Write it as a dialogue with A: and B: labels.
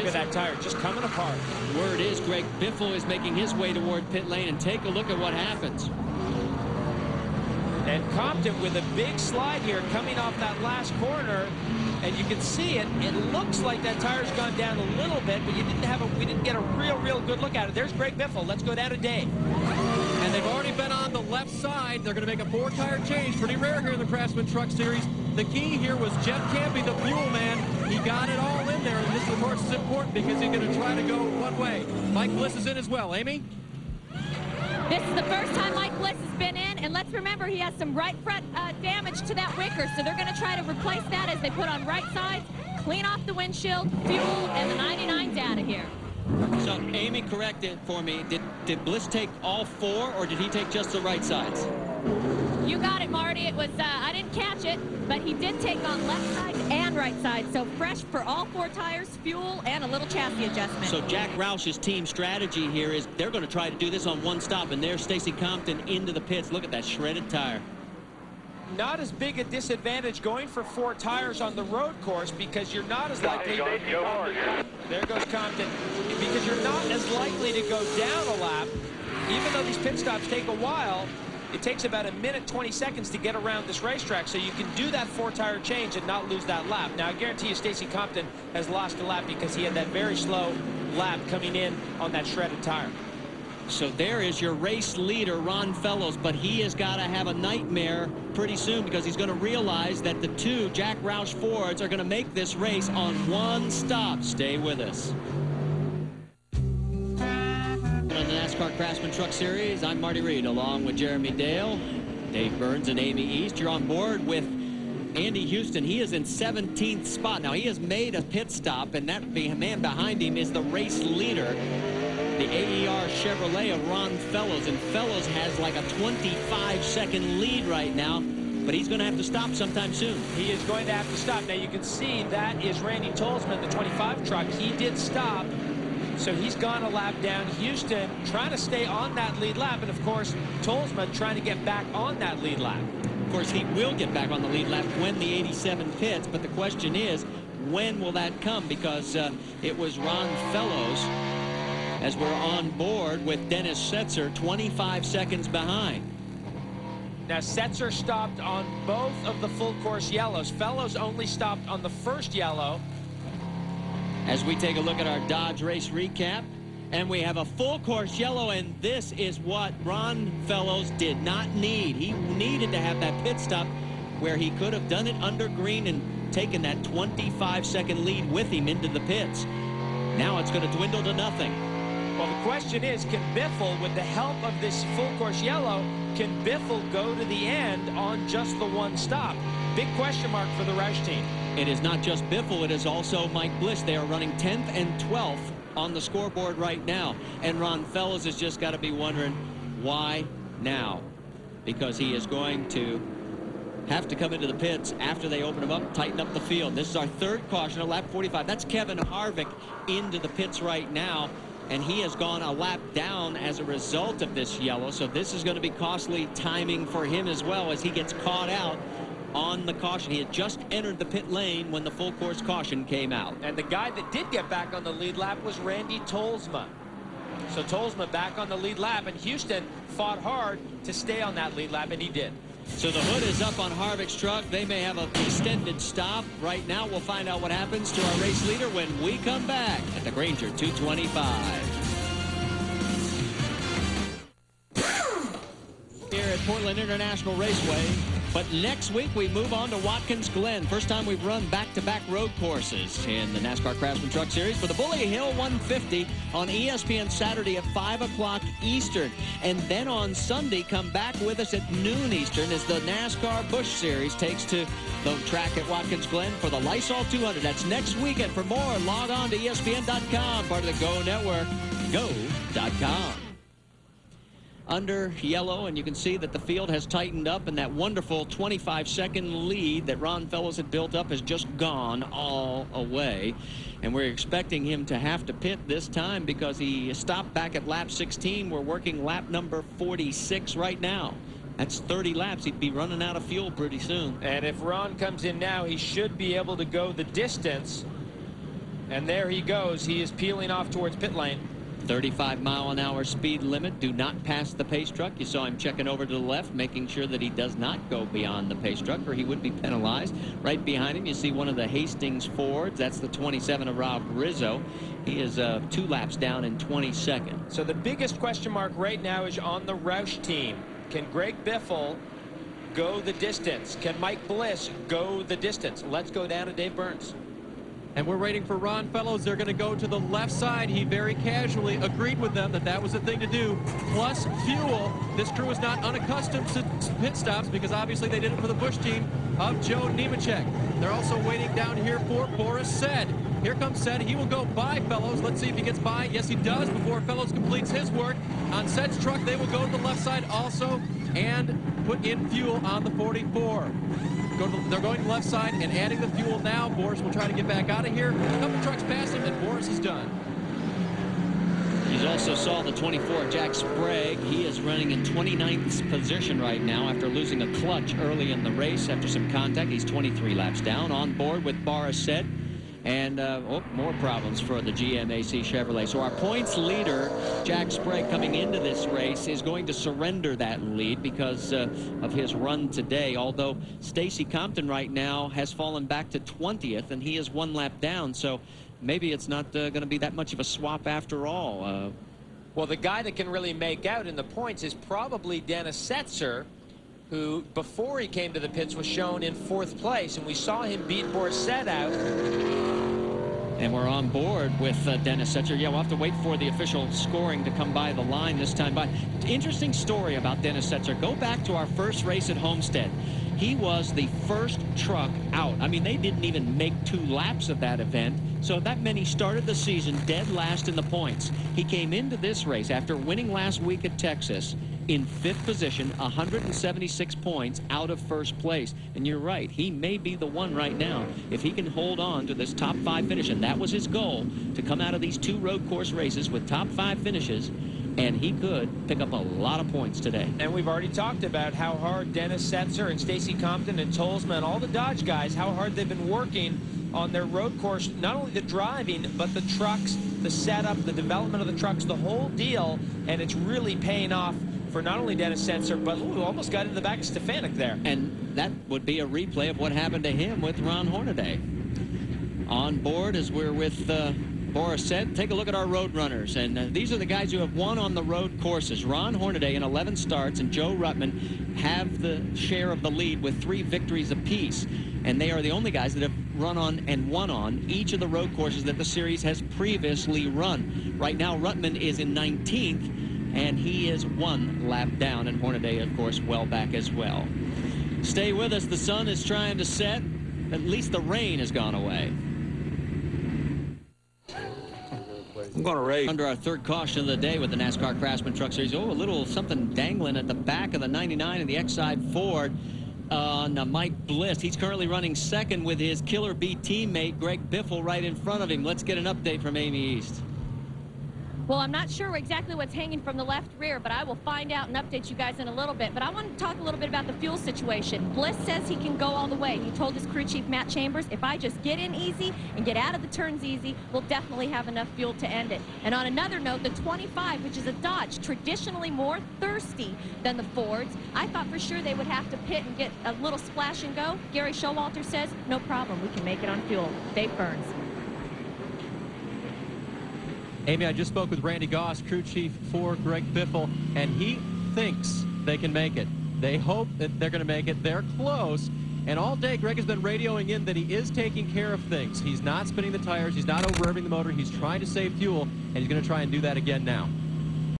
A: Look at that tire just coming apart.
B: Word is Greg Biffle is making his way toward pit lane, and take a look at what happens.
A: And Compton with a big slide here coming off that last corner, and you can see it. It looks like that tire's gone down a little bit, but we didn't get a real good look at it. There's Greg Biffle. Let's go down to Dave.
C: And they've already been on the left side. They're going to make a 4-tire change. Pretty rare here in the Craftsman Truck Series. The key here was Jeff Campy, the fuel man. He got it all in there, and this, of course, is important because he's going to try to go one way. Mike Bliss is in as well. Amy?
D: This is the first time Mike Bliss has been in, and let's remember he has some right front damage to that wicker, so they're going to try to replace that as they put on right sides, clean off the windshield, fuel, and the 99 data here.
B: So, Amy, correct it for me. Did Bliss take all 4, or did he take just the right sides?
D: You got it, Marty. It was, I didn't catch it, but he did take on left side and right side. So fresh for all 4 tires, fuel, and a little chassis adjustment.
B: So Jack Roush's team strategy here is they're going to try to do this on one stop, and there's Stacy Compton into the pits. Look at that shredded tire.
A: Not as big a disadvantage going for 4 tires on the road course because you're not as likely. There goes Compton. Because you're not as likely to go down a lap, even though these pit stops take a while. It takes about 1 minute 20 seconds to get around this racetrack, so you can do that 4-tire change and not lose that lap. Now, I guarantee you Stacy Compton has lost a lap because he had that very slow lap coming in on that shredded tire.
B: So there is your race leader, Ron Fellows, but he has got to have a nightmare pretty soon because he's going to realize that the 2 Jack Roush Fords are going to make this race on one stop. Stay with us. On the NASCAR Craftsman Truck Series, I'm Marty Reed along with Jeremy Dale, Dave Burns, and Amy East. You're on board with Andy Houston. He is in 17th spot. Now, he has made a pit stop, and that man behind him is the race leader, the AER Chevrolet of Ron Fellows. And Fellows has like a 25-second lead right now, but he's going to have to stop sometime soon. He is going to have to stop. Now, you can see that is Randy Tolzman, the 25 truck. He did stop. So he's gone a lap down. Houston trying to stay on that lead lap. And, of course, Tolzman trying to get back on that lead lap. Of course, he will get back on the lead lap when the 87 pits. But the question is, when will that come? Because it was Ron Fellows, as we're on board with Dennis Setzer, 25 seconds behind. Now, Setzer stopped on both of the full course yellows. Fellows only stopped on the first yellow. As we take a look at our Dodge race recap, and we have a full course yellow, and this is what Ron Fellows did not need. He needed to have that pit stop where he could have done it under green and taken that 25-second lead with him into the pits. Now it's going to dwindle to nothing. Well, the question is, can Biffle, with the help of this full course yellow, can Biffle go to the end on just the one stop? Big question mark for the Roush team. It is not just Biffle, it is also Mike Bliss. They are running 10th and 12th on the scoreboard right now. And Ron Fellows has just got to be wondering, why now? Because he is going to have to come into the pits after they open them up, tighten up the field. This is our 3rd caution at lap 45. That's Kevin Harvick into the pits right now, and he has gone a lap down as a result of this yellow. So this is going to be costly timing for him as well as he gets caught out on the caution. He had just entered the pit lane when the full course caution came out. And the guy that did get back on the lead lap was Randy Tolzman. So Tolzman back on the lead lap, and Houston fought hard to stay on that lead lap, and he did. So the hood is up on Harvick's truck. They may have an extended stop. Right now, we'll find out what happens to our race leader when we come back at the Granger 225. Here at Portland International Raceway. But next week, we move on to Watkins Glen. First time we've run back-to-back road courses in the NASCAR Craftsman Truck Series for the Bully Hill 150 on ESPN Saturday at 5 o'clock Eastern. And then on Sunday, come back with us at noon Eastern as the NASCAR Busch Series takes to the track at Watkins Glen for the Lysol 200. That's next weekend. For more, log on to ESPN.com, part of the Go Network, go.com. Under yellow, and you can see that the field has tightened up, and that wonderful 25-second lead that Ron Fellows had built up has just gone all away. And we're expecting him to have to pit this time because he stopped back at lap 16. We're working lap number 46 right now. That's 30 laps. He'd be running out of fuel pretty soon. And if Ron comes in now, he should be able to go the distance
A: And there he goes. He is peeling off towards pit lane.
B: 35-mile-an-hour speed limit. Do not pass the pace truck. You saw him checking over to the left, making sure that he does not go beyond the pace truck, or he would be penalized. Right behind him, you see one of the Hastings Fords. That's the 27 of Rob Rizzo. He is 2 laps down in 22nd.
A: So the biggest question mark right now is on the Roush team. Can Greg Biffle go the distance? Can Mike Bliss go the distance? Let's go down to Dave Burns.
C: And we're waiting for Ron Fellows. They're going to go to the left side. He very casually agreed with them that that was the thing to do. Plus fuel. This crew is not unaccustomed to pit stops because obviously they did it for the Busch team of Joe Nemechek. They're also waiting down here for Boris Said. Here comes Said. He will go by Fellows. Let's see if he gets by. Yes, he does before Fellows completes his work. On Said's truck, they will go to the left side also and put in fuel on the 44. They're going to the left side and adding the fuel now. Boris will try to get back out of here. A couple trucks past him, and Boris is done.
B: You also saw the 24, Jack Sprague. He is running in 29th position right now after losing a clutch early in the race after some contact. He's 23 laps down. On board with Boris Said. And more problems for the GMAC Chevrolet. So our points leader, Jack Sprague, coming into this race is going to surrender that lead because of his run today. Although Stacy Compton right now has fallen back to 20th, and he is 1 lap down. So maybe it's not going to be that much of a swap after all.
A: Well, the guy that can really make out in the points is probably Dennis Setzer, who before he came to the pits was shown in 4th place, and we saw him beat Borsett out.
B: And we're on board with Dennis Setzer. Yeah, we'll have to wait for the official scoring to come by the line this time. But interesting story about Dennis Setzer. Go back to our first race at Homestead. He was the first truck out. I mean, they didn't even make 2 laps of that event. So that meant he started the season dead last in the points. He came into this race after winning last week at Texas in 5th position, 176 points out of 1st place. And you're right, he may be the one right now if he can hold on to this top 5 finish. And that was his goal, to come out of these 2 road course races with top 5 finishes. And he could pick up a lot of points today.
A: And we've already talked about how hard Dennis Setzer and Stacy Compton and Tolsma and all the Dodge guys, how hard they've been working on their road course, not only the driving, but the trucks, the setup, the development of the trucks, the whole deal. And it's really paying off for not only Dennis Setzer, but who almost got in the back of Stefanik there.
B: And that would be a replay of what happened to him with Ron Hornaday. On board as we're with Boris Said, take a look at our road runners. And these are the guys who have won on the road courses. Ron Hornaday in 11 starts and Joe Ruttman have the share of the lead with 3 victories apiece. And they are the only guys that have run on and won on each of the road courses that the series has previously run. Right now, Ruttman is in 19th. And he is 1 lap down, and Hornaday, of course, well back as well. Stay with us. The sun is trying to set. At least the rain has gone away.
E: I'm going to race.
B: Under our 3rd caution of the day with the NASCAR Craftsman Truck Series. Oh, a little something dangling at the back of the 99 in the X-Side Ford on Mike Bliss. He's currently running 2nd with his Killer Bee teammate, Greg Biffle, right in front of him. Let's get an update from Amy East.
D: Well, I'm not sure exactly what's hanging from the left rear, but I will find out and update you guys in a little bit. But I want to talk a little bit about the fuel situation. Bliss says he can go all the way. He told his crew chief, Matt Chambers, if I just get in easy and get out of the turns easy, we'll definitely have enough fuel to end it. And on another note, the 25, which is a Dodge, traditionally more thirsty than the Fords, I thought for sure they would have to pit and get a little splash and go. Gary Showalter says, no problem, we can make it on fuel. Dave Burns.
C: Amy, I just spoke with Randy Goss, crew chief for Greg Biffle, and he thinks they can make it. They hope that they're going to make it. They're close. And all day, Greg has been radioing in that he is taking care of things. He's not spinning the tires. He's not over-revving the motor. He's trying to save fuel, and he's going to try and do that again now.